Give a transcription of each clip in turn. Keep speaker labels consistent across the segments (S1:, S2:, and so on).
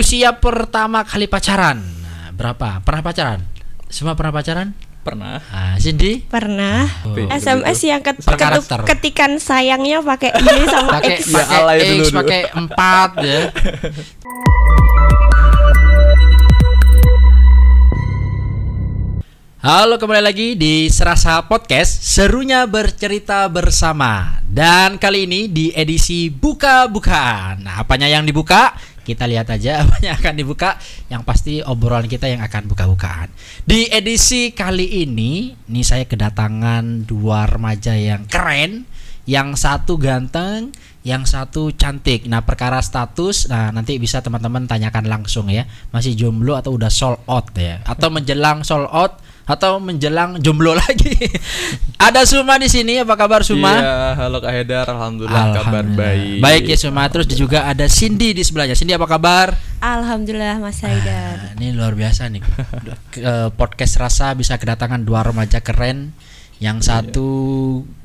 S1: usia pertama kali pacaran. Nah, berapa? Pernah pacaran? Semua pernah pacaran?
S2: Pernah.
S1: Cindy?
S3: Pernah. SMS yang
S1: Berkarakter.
S3: ketikan sayangnya pakai I sama
S1: Pakai
S3: X.
S1: X, pakai 4 ya. Halo, kembali lagi di Serasa Podcast, serunya bercerita bersama. Dan kali ini di edisi buka-bukaan. Nah, apanya yang dibuka? Kita lihat aja apanya akan dibuka. Yang pasti obrolan kita yang akan buka-bukaan. Di edisi kali ini, nih saya kedatangan dua remaja yang keren. Yang satu ganteng, yang satu cantik. Nah, perkara status, nah nanti bisa teman-teman tanyakan langsung ya. Masih jomblo atau udah sold out ya? Atau menjelang sold out? Atau menjelang jomblo lagi. Ada Suma di sini, apa kabar Suma?
S2: Iya, halo Kak Hedar, alhamdulillah kabar baik.
S1: Baik ya Suma, terus juga ada Cindy di sebelahnya. Cindy apa kabar?
S3: Alhamdulillah Mas Haidar.
S1: Ini luar biasa nih. Podcast Rasa bisa kedatangan dua remaja keren. Yang satu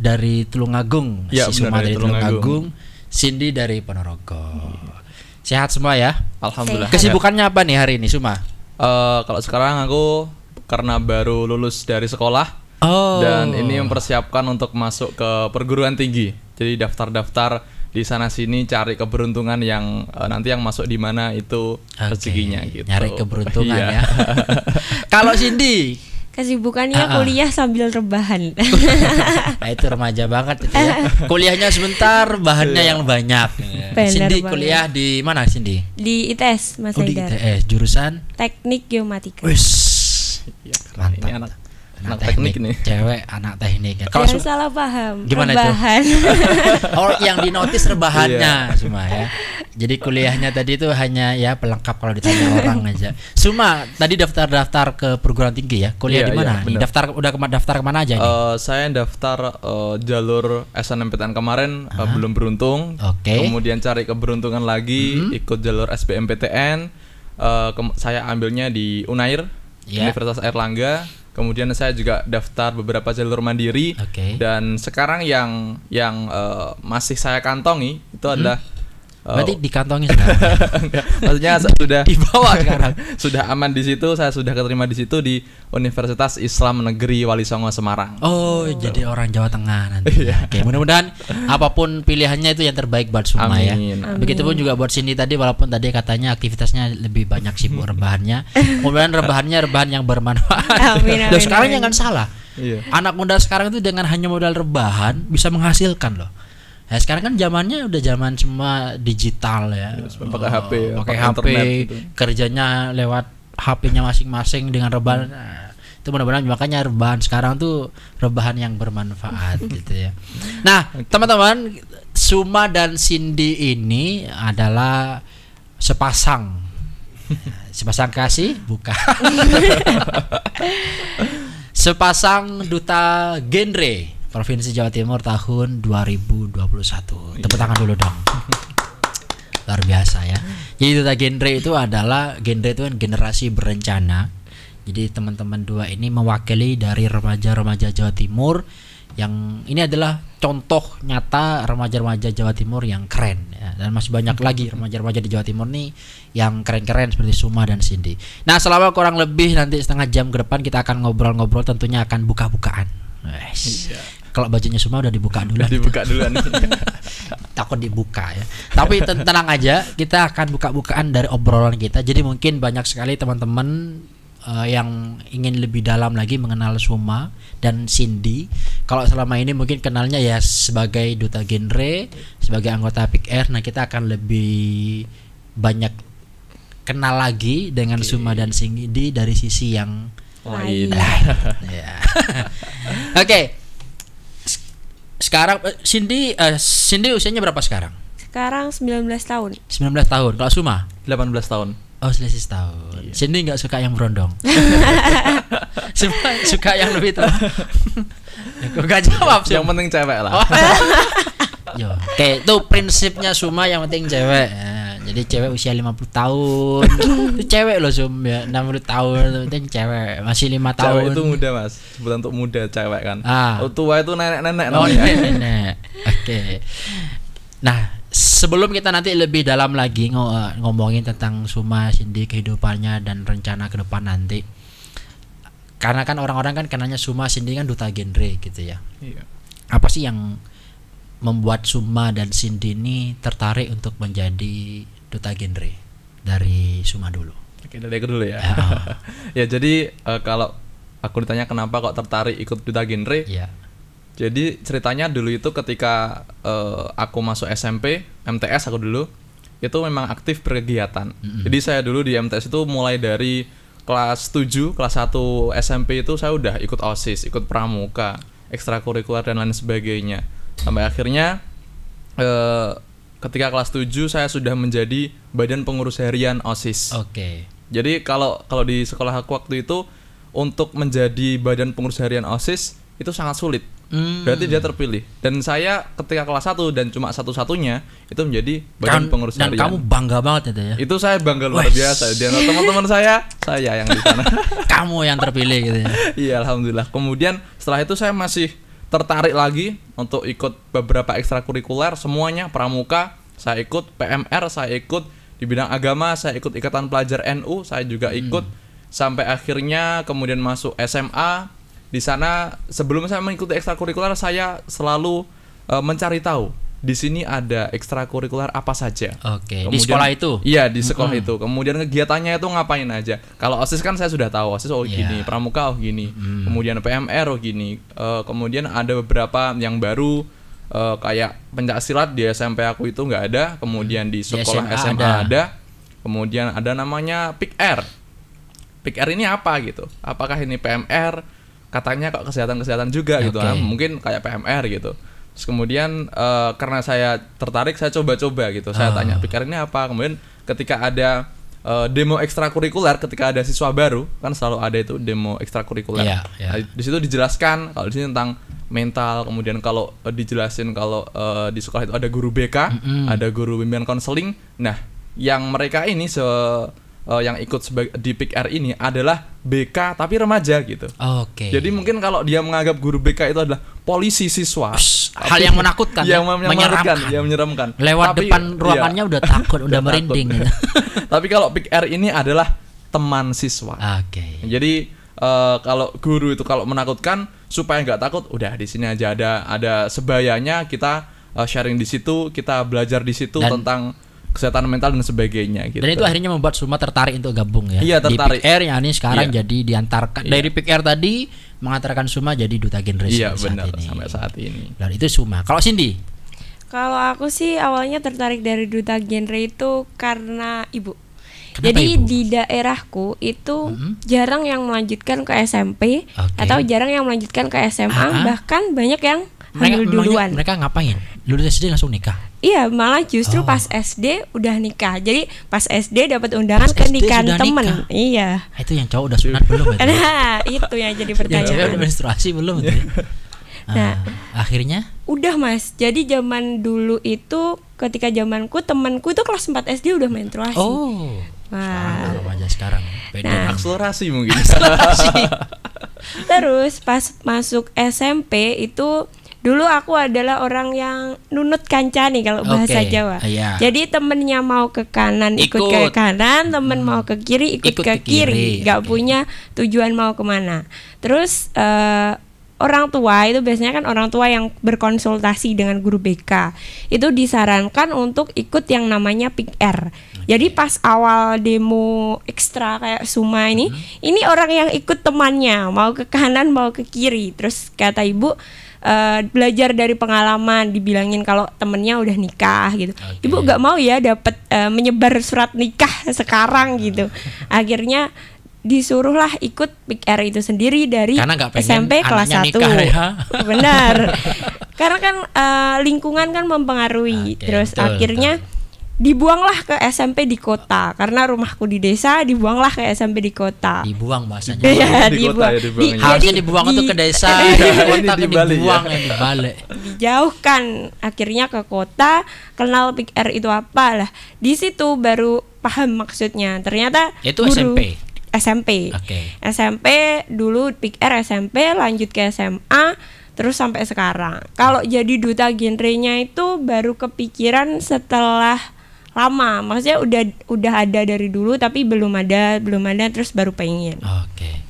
S1: dari Tulungagung,
S2: ya,
S1: si Suma dari Tulungagung, Cindy dari Ponorogo. Sehat semua ya?
S2: Alhamdulillah.
S1: Kesibukannya apa nih hari ini Suma?
S2: Kalau sekarang aku karena baru lulus dari sekolah dan ini mempersiapkan untuk masuk ke perguruan tinggi. Jadi daftar-daftar di sana sini cari keberuntungan yang nanti yang masuk di mana itu rezekinya gitu.
S1: Nyari keberuntungan
S2: Iya.
S1: ya. Kalau Cindy
S3: Kesibukannya kuliah sambil rebahan.
S1: Nah, itu remaja banget itu ya. Kuliahnya sebentar, bahannya yang banyak. Cindy
S3: banget.
S1: kuliah di mana Cindy?
S3: Di ITS Mas
S1: Di
S3: Haidar.
S1: ITS, jurusan
S3: Teknik Geomatika.
S1: Wis.
S2: Iya,
S1: Mantap.
S2: ini anak teknik nih.
S1: Cewek anak teknik ya.
S3: Jangan salah paham.
S1: Gimana
S3: rebahan.
S1: Oh, yang dinotis rebahannya Suma ya. Jadi kuliahnya tadi itu hanya ya pelengkap kalau ditanya orang aja. Suma tadi daftar ke perguruan tinggi ya. Kuliah di mana?
S2: Iya,
S1: Daftar kemana aja nih?
S2: Saya daftar jalur SNMPTN kemarin belum beruntung.
S1: Oke.
S2: Kemudian cari keberuntungan lagi, ikut jalur SBMPTN. Saya ambilnya di Unair, Universitas Airlangga. Kemudian saya juga daftar beberapa jalur mandiri. Dan sekarang yang masih saya kantongi itu adalah
S1: berarti dikantongi sekarang.
S2: maksudnya sudah
S1: dibawa sekarang.
S2: Sudah aman di situ, saya sudah keterima di situ di Universitas Islam Negeri Wali Songo Semarang.
S1: Jadi orang Jawa Tengah nanti. Oke, mudah-mudahan apapun pilihannya itu yang terbaik buat Suma ya.
S3: Amin.
S1: Begitupun juga buat Cindy tadi, walaupun tadi katanya aktivitasnya lebih banyak sibuk rebahannya. Mudah-mudahan rebahan yang bermanfaat.
S3: Amin.
S1: Loh, sekarang jangan salah.
S2: Iya.
S1: Anak muda sekarang itu dengan hanya modal rebahan bisa menghasilkan loh. Nah, sekarang kan zamannya udah zaman semua digital ya.
S2: Pakai HP ya,
S1: pakai HP,
S2: gitu.
S1: Kerjanya lewat HP-nya masing-masing dengan rebahan. Nah, itu mudah-mudahan makanya rebahan sekarang tuh rebahan yang bermanfaat gitu ya. Nah, teman-teman, Suma dan Cindy ini adalah sepasang kasih, bukan. Sepasang duta genre Provinsi Jawa Timur tahun 2021. Tepuk tangan dulu dong. Luar biasa ya. Jadi duta genre itu adalah kan generasi berencana. Jadi teman-teman dua ini mewakili dari remaja-remaja Jawa Timur yang ini adalah contoh nyata remaja-remaja Jawa Timur yang keren ya. Dan masih banyak lagi remaja-remaja di Jawa Timur nih yang keren-keren seperti Suma dan Cindy. Nah, selama kurang lebih nanti setengah jam ke depan kita akan ngobrol-ngobrol, tentunya akan buka-bukaan. Kalau bajunya Suma udah dibuka dulu. Takut dibuka ya. Tapi tenang aja, kita akan buka-bukaan dari obrolan kita. Jadi mungkin banyak sekali teman-teman yang ingin lebih dalam lagi mengenal Suma dan Cindy. Kalau selama ini mungkin kenalnya ya sebagai duta genre, sebagai anggota Pick Air. Nah, kita akan lebih banyak kenal lagi dengan Suma dan Cindy dari sisi yang lain. Ya. Oke. Sekarang Cindy usianya berapa sekarang?
S3: Sekarang 19 tahun.
S1: 19 tahun. Kalau Suma?
S2: 18 tahun.
S1: Oh, selisih setahun. Iya. Cindy nggak suka yang berondong. suka yang lebih tua. Kok gak jawab sih?
S2: Yang penting cewek lah.
S1: Oke, itu prinsipnya Suma, yang penting cewek. Nah, jadi cewek usia 50 tahun. Itu cewek loh Sum ya, 60 tahun itu penting cewek. Masih 5 tahun.
S2: Cewek itu muda Mas. Sebutan untuk muda cewek kan. Tua itu nenek-nenek
S1: nenek. Oke. Nah, sebelum kita nanti lebih dalam lagi ngomongin tentang Suma, Cindy, kehidupannya dan rencana ke depan nanti. Karena kan orang-orang kan kenanya Suma, Cindy kan duta genre gitu ya.
S2: Iya.
S1: Apa sih yang membuat Suma dan Cindy ini tertarik untuk menjadi duta genre? Dari Suma dulu.
S2: Oke, dari aku dulu ya. Ya jadi kalau aku ditanya kenapa kok tertarik ikut duta genre?
S1: Ya.
S2: Jadi ceritanya dulu itu ketika aku masuk SMP, MTS aku dulu, itu memang aktif berkegiatan. Jadi saya dulu di MTS itu mulai dari kelas 7, kelas 1 SMP itu saya udah ikut OSIS, ikut pramuka, ekstrakurikuler dan lain sebagainya. Sampai akhirnya ketika kelas 7 saya sudah menjadi badan pengurus harian OSIS.
S1: Oke.
S2: Jadi kalau di sekolah aku waktu itu untuk menjadi badan pengurus harian OSIS itu sangat sulit. Berarti dia terpilih. Dan saya ketika kelas 1 dan cuma satu-satunya itu menjadi badan pengurus harian.
S1: Dan kamu bangga banget itu ya?
S2: Itu saya bangga luar biasa. Dan teman-teman saya yang di sana.
S1: Kamu yang terpilih gitu ya?
S2: Iya, alhamdulillah. Kemudian setelah itu saya masih tertarik lagi untuk ikut beberapa ekstrakurikuler, semuanya pramuka, saya ikut PMR, saya ikut di bidang agama, saya ikut Ikatan Pelajar NU, saya juga ikut sampai akhirnya kemudian masuk SMA. Di sana sebelum saya mengikuti ekstrakurikuler saya selalu mencari tahu di sini ada ekstrakurikuler apa saja.
S1: Oke. Kemudian, di sekolah itu?
S2: Iya, di sekolah itu. Kemudian kegiatannya itu ngapain aja. Kalau OSIS kan saya sudah tahu, OSIS gini, pramuka gini. Kemudian PMR gini. Kemudian ada beberapa yang baru kayak pencaksilat di SMP aku itu nggak ada. Kemudian di sekolah SMA ada. Kemudian ada namanya PIKR. PIKR ini apa gitu? Apakah ini PMR? Katanya kok kesehatan juga gitu kan, mungkin kayak PMR gitu. Terus kemudian karena saya tertarik, saya coba-coba gitu. Saya tanya PIKR ini apa. Kemudian ketika ada demo ekstrakurikuler, ketika ada siswa baru kan selalu ada itu demo ekstrakurikuler. Nah, di situ dijelaskan kalau di sini tentang mental. Kemudian kalau dijelasin kalau di sekolah itu ada guru BK, ada guru bimbingan konseling. Nah, yang mereka ini yang ikut di PIKR ini adalah BK tapi remaja gitu.
S1: Oke.
S2: Jadi mungkin kalau dia menganggap guru BK itu adalah polisi siswa,
S1: hal yang menakutkan,
S2: menyeramkan.
S1: Lewat tapi, depan ruangannya udah takut, udah merinding. Gitu.
S2: Tapi kalau PIKR ini adalah teman siswa.
S1: Oke.
S2: Jadi kalau guru itu kalau menakutkan supaya nggak takut, udah di sini aja ada sebayanya, kita sharing di situ, kita belajar di situ tentang kesehatan mental dan sebagainya gitu.
S1: Dan itu akhirnya membuat Suma tertarik untuk gabung ya.
S2: Iya, tertarik.
S1: Di PIKR yang ini sekarang jadi diantarkan dari PIKR tadi mengantarkan Suma jadi duta genre
S2: sampai saat ini.
S1: Dan itu Suma. Kalau Cindy?
S3: Kalau aku sih awalnya tertarik dari duta genre itu karena ibu.
S1: Kenapa
S3: jadi
S1: ibu?
S3: Di daerahku itu jarang yang melanjutkan ke SMP atau jarang yang melanjutkan ke SMA, bahkan banyak yang hamil duluan.
S1: Mereka ngapain? Lulus SD langsung nikah?
S3: Iya, malah justru pas SD udah nikah. Jadi pas SD dapat undangan ke nikahan temen. Iya.
S1: Itu yang cowok udah sunat belum itu?
S3: Nah, itu yang jadi pertanyaan.
S1: Yang cewek udah menstruasi belum itu? Nah, akhirnya?
S3: Udah Mas. Jadi zaman dulu itu ketika zamanku temanku itu kelas 4 SD udah menstruasi.
S1: Oh.
S3: Wah.
S1: Remaja sekarang.
S2: Beda. Akselerasi mungkin.
S3: Terus pas masuk SMP itu dulu aku adalah orang yang nunut kancani kalau bahasa Jawa. Jadi temennya mau ke kanan ikut ke kanan, temen mau ke kiri ikut ke kiri. Gak punya tujuan mau kemana. Terus orang tua itu biasanya kan orang tua yang berkonsultasi dengan guru BK itu disarankan untuk ikut yang namanya PIKR. Jadi pas awal demo ekstra kayak Suma ini orang yang ikut temannya mau ke kanan mau ke kiri. Terus kata ibu belajar dari pengalaman, dibilangin kalau temennya udah nikah gitu. Ibu gak mau ya dapat menyebar surat nikah sekarang gitu. Akhirnya disuruhlah ikut PIKR itu sendiri dari SMP kelas 1.
S1: Ya?
S3: Benar. Karena kan lingkungan kan mempengaruhi. Terus akhirnya dibuanglah ke SMP di kota karena rumahku di desa, dibuanglah ke SMP di kota.
S1: Dibuang bahasanya.
S3: Ya,
S2: dibuang.
S1: Harusnya dibuang untuk ke desa, kota dibuang ya. Dibalik.
S3: Dijauhkan akhirnya ke kota, kenal PIKR itu apa lah. Di situ baru paham maksudnya. Ternyata
S1: itu
S3: guru, SMP.
S1: Okay.
S3: SMP dulu PIKR SMP, lanjut ke SMA. terus sampai sekarang. Kalau jadi duta genrenya itu baru kepikiran setelah lama, maksudnya udah ada dari dulu tapi belum ada terus baru pengen.
S1: Oke.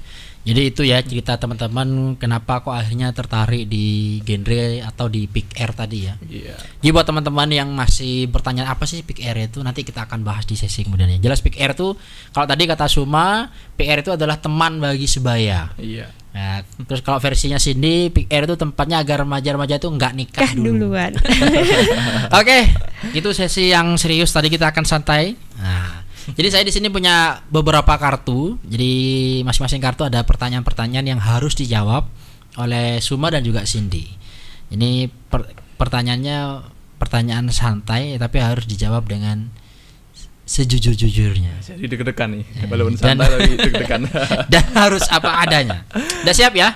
S1: Jadi itu ya cerita teman-teman kenapa kok akhirnya tertarik di genre atau di Pick Air tadi ya.
S2: Iya.
S1: Jadi buat teman-teman yang masih bertanya apa sih Pick Air itu, nanti kita akan bahas di sesi kemudian ya. Jelas Pick Air itu kalau tadi kata Suma, Pick Air itu adalah teman bagi sebaya.
S2: Iya.
S1: Nah, terus kalau versinya Cindy, Pick Air itu tempatnya agar remaja-remaja itu nggak nikah
S3: duluan.
S1: Oke, itu sesi yang serius. Tadi kita akan santai. Nah, jadi saya di sini punya beberapa kartu. Jadi masing-masing kartu ada pertanyaan-pertanyaan yang harus dijawab oleh Suma dan juga Cindy. Ini pertanyaannya pertanyaan santai tapi harus dijawab dengan sejujur-jujurnya.
S2: Jadi deg-degan nih. Walaupun santai tapi deg-degan.
S1: Dan harus apa adanya. Udah siap ya?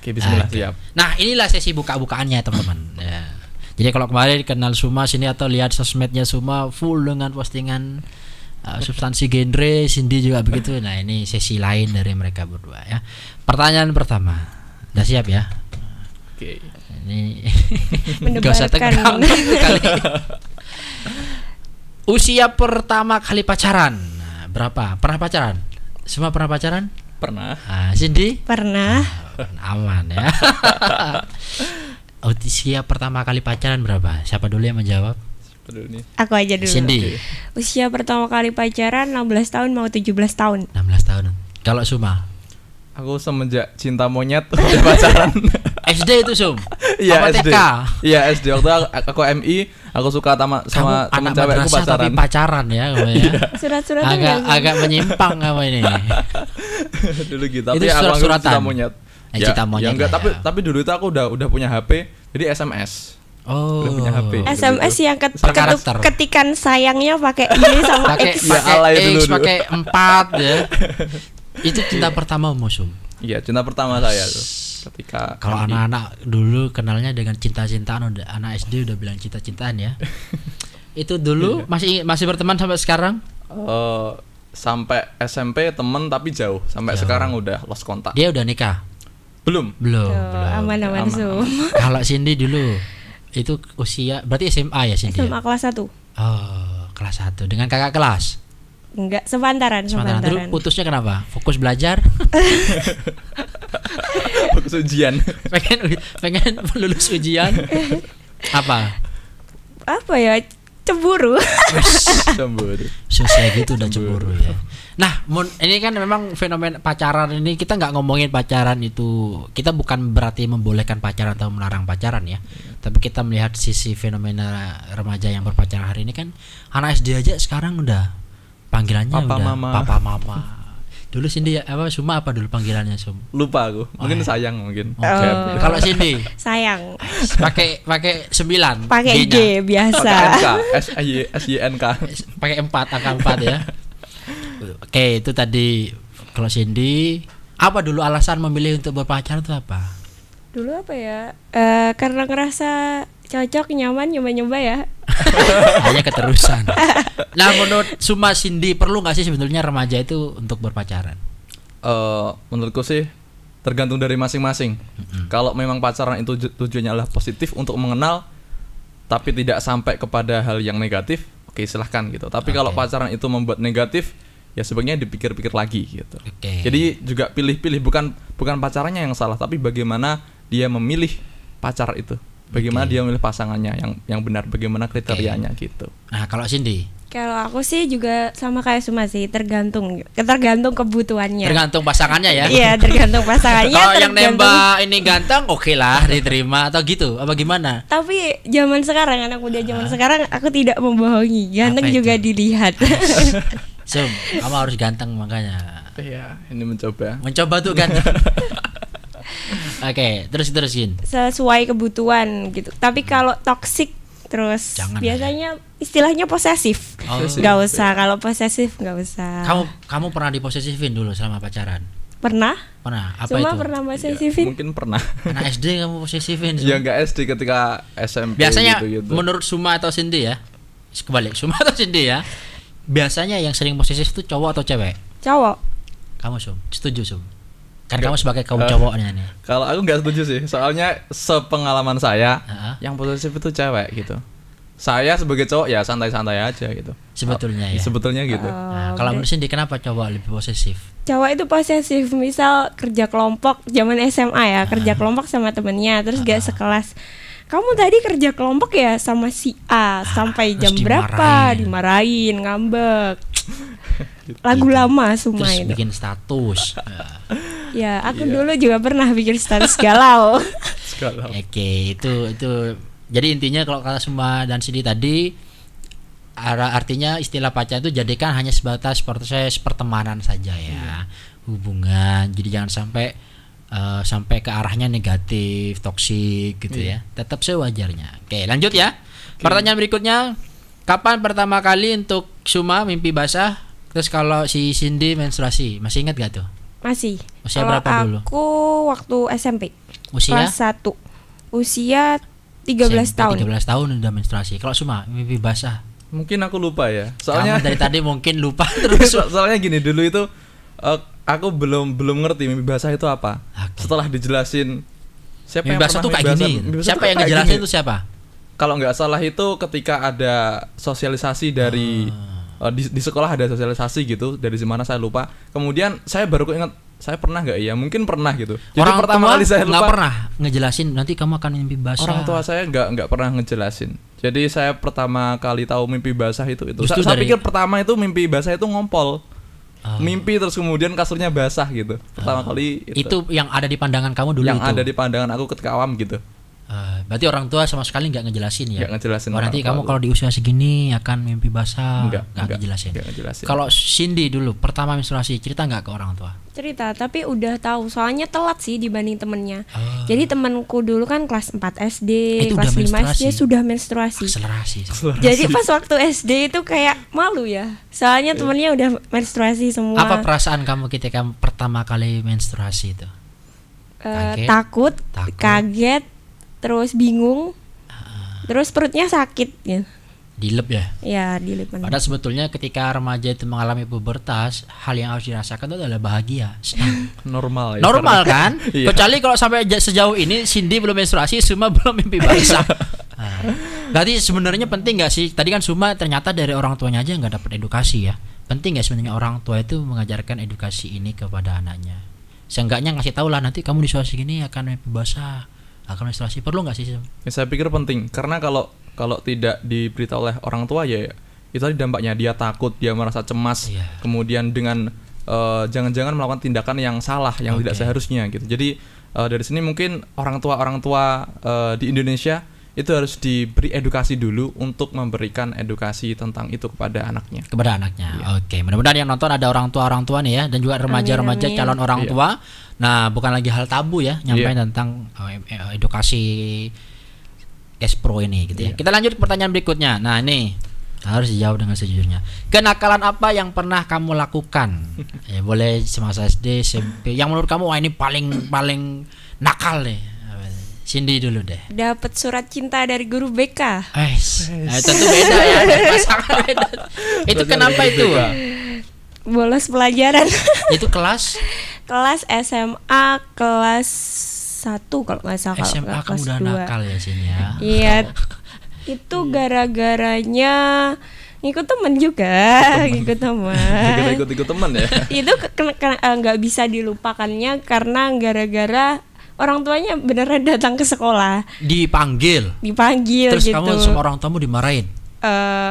S2: Oke, bismillah, siap.
S1: Nah, inilah sesi buka-bukaannya teman-teman. Ya. Jadi kalau kemarin kenal Suma sini atau lihat sosmednya Suma full dengan postingan substansi genre, Cindy juga begitu. Nah, ini sesi lain dari mereka berdua ya. Pertanyaan pertama. Udah siap ya?
S2: Oke.
S1: Ini enggak usah tegang gitu kali. Usia pertama kali pacaran. Nah, berapa? Pernah pacaran? Semua pernah pacaran?
S2: Pernah.
S1: Cindy?
S3: Pernah.
S1: Aman ya. Usia pertama kali pacaran berapa? Siapa dulu yang menjawab?
S3: Aku aja dulu.
S1: Cindy.
S3: Usia pertama kali pacaran 16 tahun mau 17 tahun.
S1: 16 tahun. Kalau Suma?
S2: Aku semenjak cinta monyet udah pacaran.
S1: SD itu Sum?
S2: Iya
S1: SD.
S2: TK? Iya SD. Waktu aku MI, aku suka sama teman cewekku pacaran.
S1: Tapi pacaran ya, ya.
S3: Surat-surat
S1: agak menyimpang apa ini?
S2: Dulu gitu. Tapi aku cinta monyet.
S1: Cinta monyet.
S2: Ya enggak, tapi dulu itu aku udah punya HP, jadi SMS.
S1: Oh,
S2: punya HP.
S3: SMS yang ketikan sayangnya pakai ini sama X.
S1: Pakai X, pakai 4 ya. Itu cinta pertama Musum.
S2: Iya, cinta pertama saya tuh. Ketika
S1: kalau anak-anak dulu kenalnya dengan cinta-cintaan, udah anak SD udah bilang cinta-cintaan ya. Itu dulu masih berteman sampai sekarang?
S2: Sampai SMP temen tapi jauh. Sampai sekarang udah lost kontak.
S1: Dia udah nikah? Belum.
S3: Aman-aman Sum.
S1: Kalau Cindy dulu itu usia berarti SMA ya Cindy?
S3: SMA kelas 1.
S1: Oh, kelas 1 dengan kakak kelas?
S3: Enggak, sepantaran.
S1: Terus putusnya kenapa? Fokus belajar?
S2: Fokus ujian.
S1: pengen lulus ujian? Apa ya?
S3: Cemburu.
S2: Cemburu.
S1: Susah gitu udah cemburu ya. Nah, ini kan memang fenomena pacaran ini, kita nggak ngomongin pacaran itu, kita bukan berarti membolehkan pacaran atau melarang pacaran ya. Tapi kita melihat sisi fenomena remaja yang berpacaran hari ini kan, anak SD aja sekarang udah panggilannya
S2: Papa,
S1: udah
S2: Mama.
S1: Papa Mama. Dulu Cindy Suma apa dulu panggilannya Sum?
S2: Lupa aku. Mungkin sayang mungkin.
S1: Kalau Cindy?
S3: Sayang.
S1: Pakai 9.
S3: Pakai G biasa.
S2: SYNK.
S1: Pakai 4 angka 4 ya. Oke, itu tadi kalau Cindy. Apa dulu alasan memilih untuk berpacaran itu apa?
S3: Dulu apa ya? Karena ngerasa cocok, nyaman, nyoba-nyoba ya.
S1: Hanya keterusan. Nah, menurut Suma, Cindy, perlu nggak sih sebetulnya remaja itu untuk berpacaran?
S2: Menurutku sih tergantung dari masing-masing. Kalau memang pacaran itu tujuannya adalah positif untuk mengenal, tapi tidak sampai kepada hal yang negatif, oke, silahkan gitu. Tapi kalau pacaran itu membuat negatif, ya sebaiknya dipikir-pikir lagi gitu. Jadi juga pilih-pilih, bukan pacarannya yang salah, tapi bagaimana dia memilih pacar itu. Bagaimana dia memilih pasangannya yang benar, bagaimana kriterianya gitu.
S1: Nah, kalau Cindy?
S3: Kalau aku sih juga sama kayak Suma sih, tergantung kebutuhannya.
S1: Tergantung pasangannya ya?
S3: Iya, tergantung pasangannya.
S1: Kalau yang nembak ini ganteng, oke lah diterima atau gitu, apa gimana?
S3: Tapi zaman sekarang, anak muda zaman sekarang, aku tidak membohongi, ganteng juga dilihat.
S1: Sum, kamu harus ganteng makanya.
S2: Iya, ini mencoba
S1: tuh ganteng. Oke, terusin.
S3: Sesuai kebutuhan gitu. Tapi kalau toksik terus biasanya istilahnya posesif. Nggak usah, kalau posesif nggak usah.
S1: Kamu pernah diposesifin dulu selama pacaran?
S3: Pernah.
S1: Apa
S3: Cuma
S1: itu?
S3: Pernah posesifin?
S2: Ya, mungkin pernah.
S1: Anak SD kamu posesifin?
S2: Ya nggak SD, ketika SMP.
S1: Biasanya
S2: gitu.
S1: Menurut Suma atau Cindy ya? Kebalik, Suma atau Cindy ya? Biasanya yang sering posesif itu cowok atau cewek?
S3: Cowok.
S1: Kamu Sum? Setuju Sum? Kan kamu sebagai kaum cowoknya nih.
S2: Kalau aku nggak setuju sih, soalnya sepengalaman saya, yang posesif itu cewek gitu. Saya sebagai cowok ya santai-santai aja gitu.
S1: Sebetulnya ya.
S2: Sebetulnya gitu.
S1: Nah, kalau menurut Cindy kenapa cowok lebih posesif?
S3: Cowok itu posesif, misal kerja kelompok zaman SMA ya, kerja kelompok sama temennya, terus gak sekelas. Kamu tadi kerja kelompok ya sama si A sampai jam berapa? Dimarahin, ngambek. Lagu lama semua
S1: terus
S3: itu.
S1: Bikin status.
S3: Ya, aku dulu juga pernah bikin status galau.
S1: Oke, itu jadi intinya kalau kata Suma dan Cindy tadi artinya istilah pacaran itu jadikan hanya sebatas proses pertemanan saja ya. Hubungan. Jadi jangan sampai ke arahnya negatif, toksik gitu ya. Tetap sewajarnya. Oke, lanjut ya. Pertanyaan berikutnya, kapan pertama kali untuk Suma mimpi basah? Terus kalau si Cindy menstruasi, masih ingat gak tuh?
S3: Masih.
S1: Usia berapa dulu?
S3: Aku waktu SMP.
S1: Usia?
S3: Kelas 1. Usia 13 tahun.
S1: 13 tahun udah menstruasi. Kalau Suma mimpi basah?
S2: Mungkin aku lupa ya. Soalnya
S1: dari tadi mungkin lupa terus.
S2: Soalnya gini, dulu itu aku belum ngerti mimpi basah itu apa. Setelah dijelasin siapa
S1: mimpi basah tuh kayak gini. Siapa yang ngejelasin itu siapa?
S2: Kalau nggak salah itu ketika ada sosialisasi dari di sekolah ada sosialisasi gitu, dari mana saya lupa. Kemudian saya baru ingat, saya pernah nggak ya? Mungkin pernah gitu. Jadi
S1: orang
S2: pertama kali saya lupa.
S1: Nggak pernah ngejelasin nanti kamu akan mimpi basah.
S2: Orang tua saya nggak pernah ngejelasin. Jadi saya pertama kali tahu mimpi basah itu. Saya pikir pertama itu mimpi basah itu ngompol. Mimpi terus kemudian kasurnya basah gitu. Pertama kali
S1: itu yang ada di pandangan kamu dulu.
S2: Yang ada di pandangan aku ketika awam gitu.
S1: Berarti orang tua sama sekali nggak ngejelasin ya?
S2: Nggak ngejelasin.
S1: Nanti kamu kalau di usia segini akan mimpi basah. Nggak ngejelasin. Kalau Cindy dulu pertama menstruasi, cerita nggak ke orang tua?
S3: Cerita, tapi udah tahu. Soalnya telat sih dibanding temennya. Jadi temanku dulu kan kelas 4 SD, kelas 5 SD sudah menstruasi.
S1: Akselerasi.
S3: Jadi pas waktu SD itu kayak malu ya. Soalnya temennya udah menstruasi semua.
S1: Apa perasaan kamu ketika pertama kali menstruasi itu?
S3: Takut, kaget, terus bingung, terus perutnya sakit gitu.
S1: Dilep ya?
S3: Ya, dilep.
S1: Padahal sebetulnya ketika remaja itu mengalami pubertas, hal yang harus dirasakan itu adalah bahagia, senang.
S2: Normal ya.
S1: Normal kan? Iya. Kecuali kalau sampai sejauh ini Cindy belum menstruasi, Suma belum mimpi basah. Berarti sebenarnya penting nggak sih? Tadi kan Suma ternyata dari orang tuanya aja nggak dapat edukasi ya. Penting nggak sebenarnya orang tua itu mengajarkan edukasi ini kepada anaknya? Seenggaknya ngasih tahu lah, nanti kamu menstruasi gini akan mimpi basah, akan menstruasi. Perlu nggak sih?
S2: Ya, saya pikir penting, karena kalau tidak diberitahu oleh orang tua ya itu tadi dampaknya dia takut, dia merasa cemas, kemudian dengan jangan-jangan melakukan tindakan yang salah, yang tidak seharusnya gitu. Jadi dari sini mungkin orang tua di Indonesia itu harus diberi edukasi dulu untuk memberikan edukasi tentang itu kepada anaknya.
S1: Oke, mudah-mudahan yang nonton ada orang tua nih ya, dan juga remaja-remaja calon orang tua. Nah, bukan lagi hal tabu ya nyampein tentang edukasi Pro ini gitu ya. Kita lanjut ke pertanyaan berikutnya. Nah, ini harus dijawab dengan sejujurnya. Kenakalan apa yang pernah kamu lakukan? Ya, boleh semasa SD, SMP. Yang menurut kamu wah ini paling nakal nih. Cindy dulu deh.
S3: Dapat surat cinta dari guru BK.
S1: Nah, tentu beda ya. Sangat beda. Itu kenapa itu?
S3: Bolos pelajaran.
S1: Itu kelas
S3: SMA kelas 1 kalau nggak salah.
S1: SMA kamu udah 2. Nakal ya Cindy ya.
S3: Iya. Itu gara-garanya ngikut temen juga, ngikut
S2: temen ya.
S3: Itu nggak bisa dilupakannya karena gara-gara orang tuanya beneran datang ke sekolah.
S1: Dipanggil
S3: Terus gitu.
S1: Kamu sama orang tuamu dimarahin?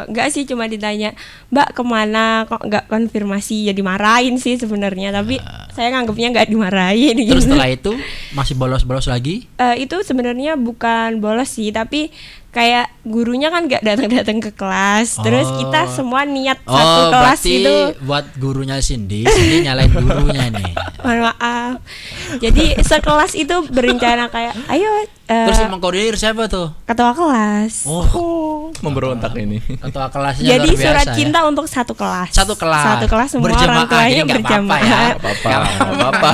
S3: Enggak sih, cuma ditanya, Mbak kemana, kok nggak konfirmasi. Ya dimarahin sih sebenarnya, tapi saya nganggapnya nggak dimarahin.
S1: Terus setelah itu masih bolos lagi?
S3: Itu sebenarnya bukan bolos sih, tapi kayak gurunya kan nggak datang ke kelas. Terus kita semua niat satu kelas itu.
S1: Buat gurunya Cindy nyalain gurunya nih.
S3: Mohon maaf. Jadi sekelas itu berencana kayak, ayo.
S1: Terus yang mengkoordinir siapa tuh?
S3: Ketua kelas.
S2: Memberontak ini.
S1: Ketua kelasnya.
S3: Jadi
S1: luar biasa,
S3: surat cinta untuk satu kelas.
S1: Satu kelas semua orang tuanya berjamaah.
S2: Apa-apa.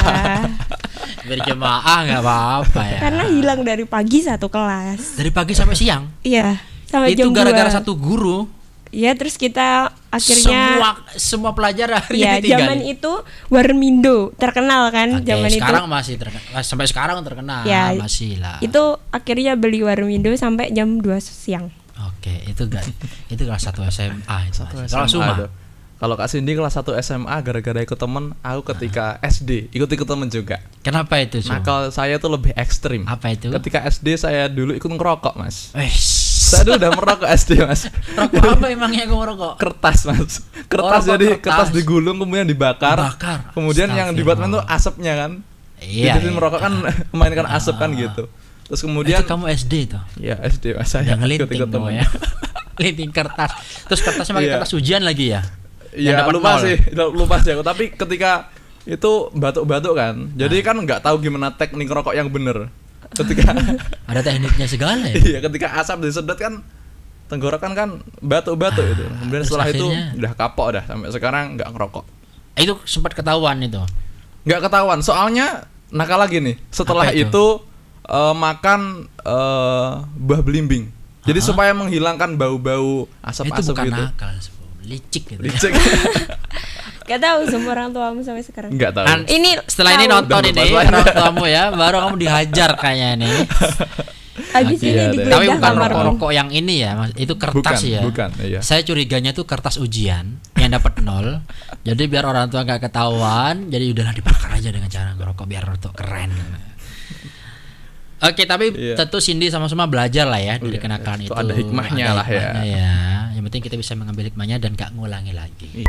S1: Berjamaah nggak apa-apa ya.
S3: Karena hilang dari pagi satu kelas.
S1: Dari pagi sampai siang.
S3: Iya. Sampai
S1: itu
S3: jam
S1: gara-gara
S3: 2.
S1: satu guru.
S3: Ya terus kita akhirnya
S1: semua pelajar
S3: ya zaman itu Warmindo terkenal kan zaman itu.
S1: Sekarang masih terkenal, sampai sekarang terkenal
S3: ya,
S1: masih lah.
S3: Itu akhirnya beli Warmindo sampai jam 2 siang.
S1: Oke, itu kelas 1 SMA itu. Kalau Suma
S2: kalau Kak Cindy kelas 1 SMA gara-gara ikut temen, aku ketika SD ikut temen juga.
S1: Kenapa itu?
S2: Nah, kalau saya tuh lebih ekstrim.
S1: Apa itu?
S2: Ketika SD saya dulu ikut ngerokok, Mas. Saya dulu udah merokok SD, Mas.
S1: Rokok apa emangnya kamu merokok?
S2: Kertas, Mas. Kertas digulung kemudian dibakar. Kemudian yang dibuat itu asapnya kan.
S1: Iya.
S2: Jadi merokok kan memainkan asap kan gitu. Terus kemudian
S1: itu kamu SD tuh?
S2: Ya SD, Mas. Saya ikut temen
S1: ya. Linting kertas. Terus kertasnya pakai kertas ujian lagi ya?
S2: Iya, lupa sih aku. Tapi ketika itu batuk-batuk kan. Jadi kan nggak tahu gimana teknik rokok yang bener. Ketika
S1: ada tekniknya segala ya.
S2: Iya, ketika asap disedot kan tenggorokan kan batuk-batuk itu. Kemudian setelah itu udah kapok dah sampai sekarang nggak ngerokok.
S1: Itu sempat ketahuan itu?
S2: Nggak ketahuan, soalnya nakal lagi nih. Setelah itu makan buah belimbing. Jadi supaya menghilangkan bau-bau asap-asap gitu.
S1: Itu bukan nakal, licik gitu.
S2: Licik.
S3: Gak tahu semua orang tuamu sampai sekarang.
S2: Enggak tahu.
S1: Ini setelah ini nonton ini orang tuamu ya, baru kamu dihajar kayaknya nih.
S3: Habis ini digeledah.
S1: Tapi bukan rokok yang ini ya, itu kertas ya.
S2: Bukan, iya.
S1: Saya curiganya tuh kertas ujian yang dapat 0. Jadi biar orang tua nggak ketahuan, jadi udahlah dibakar aja dengan cara ngerokok biar rokok keren. Oke, tapi tentu Cindy sama-sama belajar lah ya dari kenakalan itu.
S2: Ada hikmahnya lah ya.
S1: Yang penting kita bisa mengambil hikmahnya dan gak ngulangi lagi.